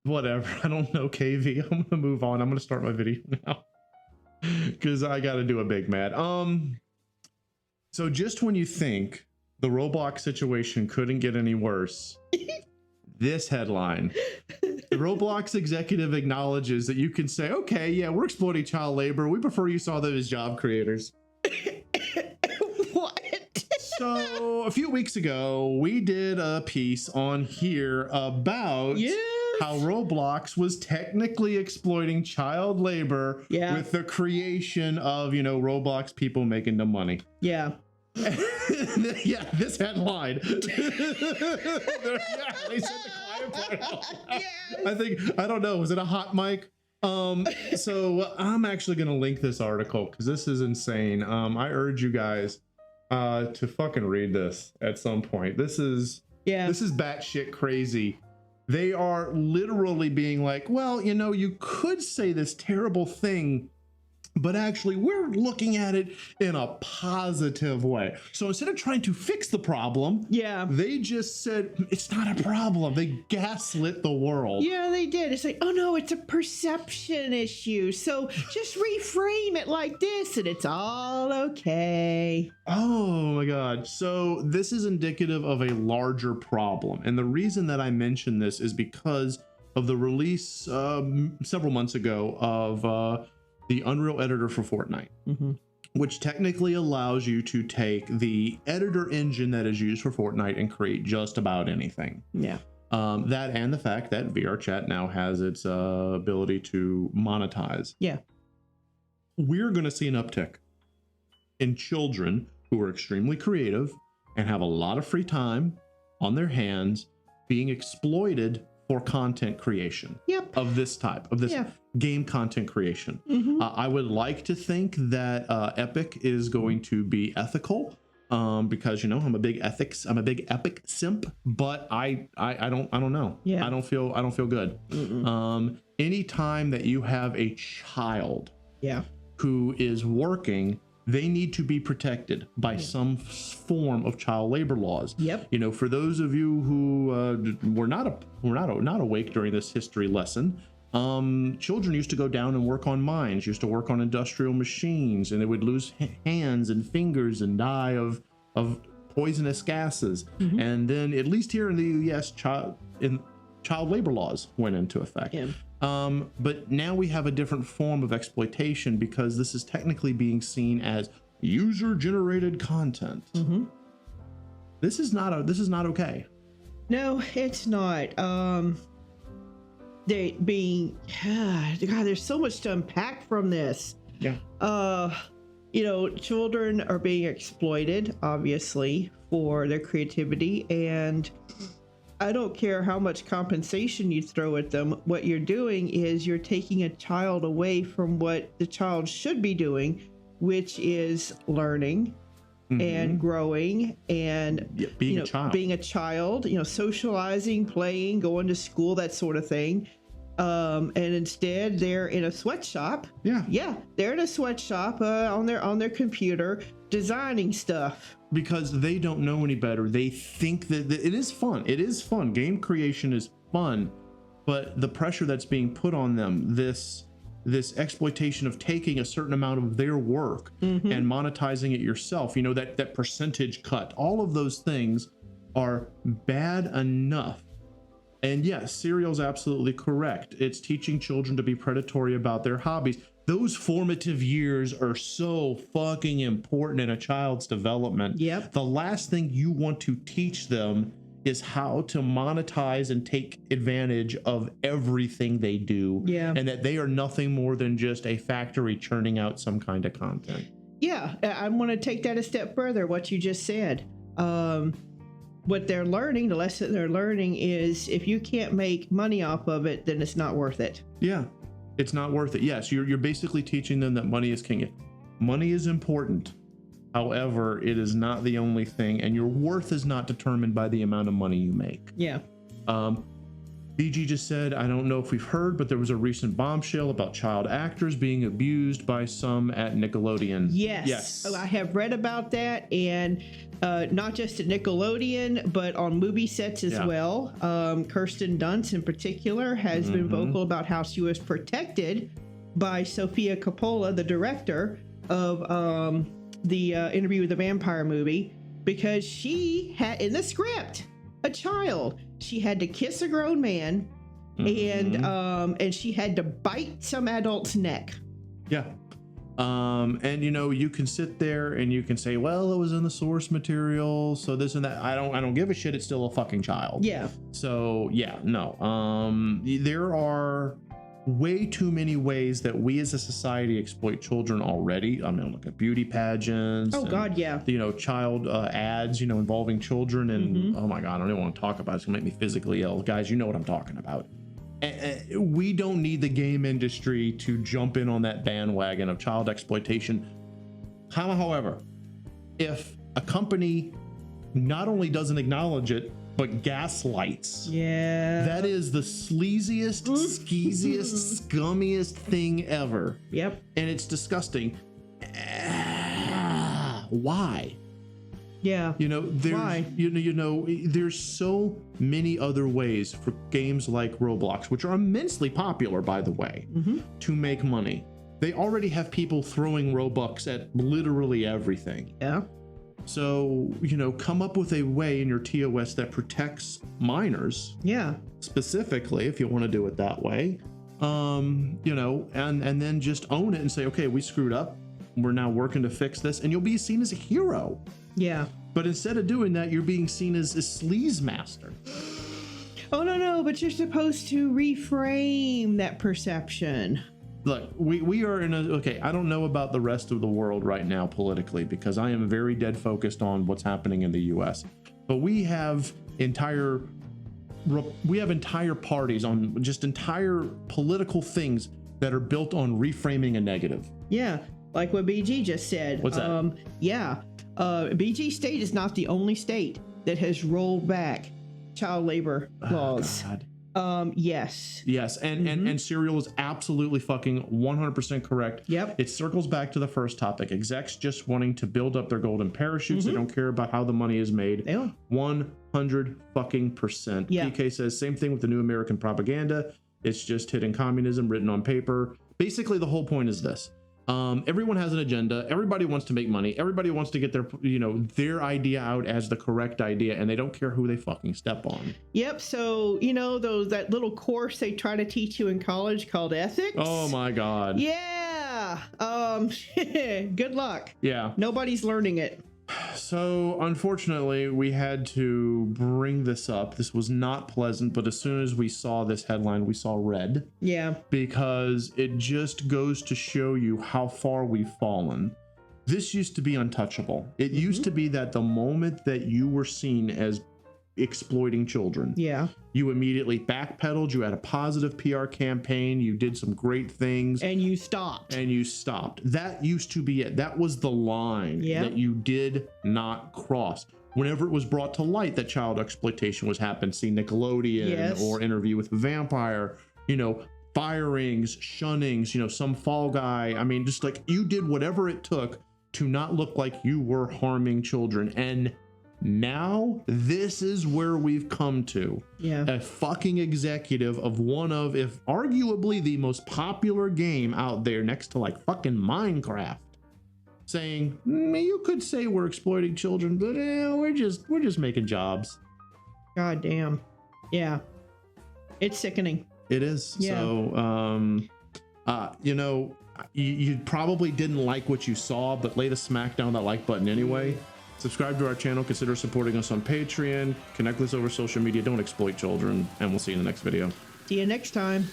whatever. I don't know, KV. I'm gonna move on. I'm gonna start my video now because I gotta do a big mad. So just when you think the Roblox situation couldn't get any worse, this headline: the Roblox executive acknowledges that you can say, okay, yeah, we're exploiting child labor. We prefer you saw them as job creators. What? So a few weeks ago, we did a piece on here about how Roblox was technically exploiting child labor with the creation of, you know, Roblox people making the money. Yeah. Yeah, this headline. They said the client part. I don't know, was it a hot mic? So I'm actually gonna link this article because this is insane. I urge you guys to fucking read this at some point. This is batshit crazy. They are literally being like, well, you know, you could say this terrible thing, but actually we're looking at it in a positive way. So instead of trying to fix the problem, they just said it's not a problem. They gaslit the world. Yeah, they did. It's like, oh no, it's a perception issue. So just reframe it like this and it's all okay. Oh my God. So this is indicative of a larger problem. And the reason that I mention this is because of the release several months ago of the Unreal Editor for Fortnite, which technically allows you to take the editor engine that is used for Fortnite and create just about anything. Yeah. That and the fact that VR Chat now has its ability to monetize. Yeah. We're going to see an uptick in children who are extremely creative and have a lot of free time on their hands being exploited for content creation of this type, of this game content creation. I would like to think that Epic is going to be ethical because, you know, I'm a big Epic simp, but I don't know. I don't feel good. Anytime that you have a child who is working, they need to be protected by some form of child labor laws. You know, for those of you who were not awake during this history lesson, children used to go down and work on mines, used to work on industrial machines, and they would lose hands and fingers and die of poisonous gases. And then, at least here in the US, child labor laws went into effect. But now we have a different form of exploitation because this is technically being seen as user-generated content. This is not okay. No, it's not. God, there's so much to unpack from this. You know, children are being exploited, obviously, for their creativity, and I don't care how much compensation you throw at them. What you're doing is you're taking a child away from what the child should be doing, which is learning and growing and being a child, you know, socializing, playing, going to school, that sort of thing. And instead they're in a sweatshop. They're in a sweatshop on their computer designing stuff. Because they don't know any better. They think that it is fun. It is fun. Game creation is fun, but the pressure that's being put on them, this exploitation of taking a certain amount of their work and monetizing it yourself, you know, that percentage cut, all of those things are bad enough. And yes, Serial's absolutely correct. It's teaching children to be predatory about their hobbies. Those formative years are so fucking important in a child's development. The last thing you want to teach them is how to monetize and take advantage of everything they do. And that they are nothing more than just a factory churning out some kind of content. I want to take that a step further, what you just said. What they're learning, the lesson they're learning is if you can't make money off of it, then it's not worth it. It's not worth it. Yes, you're basically teaching them that money is king. Money is important. However, it is not the only thing, and your worth is not determined by the amount of money you make. BG just said, I don't know if we've heard, but there was a recent bombshell about child actors being abused by some at Nickelodeon. Yes. Oh, I have read about that, and not just at Nickelodeon, but on movie sets as well. Kirsten Dunst in particular has been vocal about how she was protected by Sofia Coppola, the director of the Interview with the Vampire movie, because she had in the script a child. She had to kiss a grown man, and she had to bite some adult's neck. Yeah. And you can sit there and you can say, well, it was in the source material, so this and that. I don't give a shit. It's still a fucking child. Yeah. So yeah, no. There are way too many ways that we as a society exploit children already. I mean, look at beauty pageants. Oh God, yeah. Child ads, involving children, and oh my God, I don't even want to talk about it. It's gonna make me physically ill. Guys, you know what I'm talking about. We don't need the game industry to jump in on that bandwagon of child exploitation. However, if a company not only doesn't acknowledge it, but gaslights, that is the sleaziest, skeeziest, scummiest thing ever. Yep. And it's disgusting. Why? Yeah. There's so many other ways for games like Roblox, which are immensely popular, by the way, to make money. They already have people throwing Robux at literally everything. Yeah. So, come up with a way in your TOS that protects minors. Yeah. Specifically, if you want to do it that way. And then just own it and say, okay, we screwed up. We're now working to fix this, and you'll be seen as a hero. Yeah. But instead of doing that, you're being seen as a sleaze master. Oh, no, but you're supposed to reframe that perception. Look, we are in I don't know about the rest of the world right now politically, because I am very dead focused on what's happening in the US. But we have entire parties on just entire political things that are built on reframing a negative. Yeah, like what BG just said. What's that? BG state is not the only state that has rolled back child labor laws. God. Yes, and Serial is absolutely fucking 100% correct. Yep. It circles back to the first topic. Execs just wanting to build up their golden parachutes. They don't care about how the money is made. They don't. 100 fucking %. Yeah. PK says same thing with the new American propaganda. It's just hitting communism written on paper. Basically, the whole point is this. Everyone has an agenda. Everybody wants to make money. Everybody wants to get their idea out as the correct idea, and they don't care who they fucking step on. Yep. So, that little course they try to teach you in college called ethics. Oh my God. Yeah. Good luck. Yeah. Nobody's learning it. So unfortunately, we had to bring this up. This was not pleasant, but as soon as we saw this headline, we saw red. Yeah. Because it just goes to show you how far we've fallen. This used to be untouchable. It used to be that the moment that you were seen as exploiting children, you immediately backpedaled. You had a positive PR campaign. You did some great things, and you stopped. That used to be it. That was the line that you did not cross. Whenever it was brought to light that child exploitation was happening, see Nickelodeon or Interview with a Vampire, firings, shunnings, some fall guy. I mean, just like you did whatever it took to not look like you were harming children. And now this is where we've come to. A fucking executive of one of, if arguably the most popular game out there next to like fucking Minecraft, saying, you could say we're exploiting children, but we're just making jobs. God damn. Yeah. It's sickening. It is. Yeah. So, you probably didn't like what you saw, but lay the smack down that like button anyway. Subscribe to our channel. Consider supporting us on Patreon. Connect with us over social media. Don't exploit children. And we'll see you in the next video. See you next time.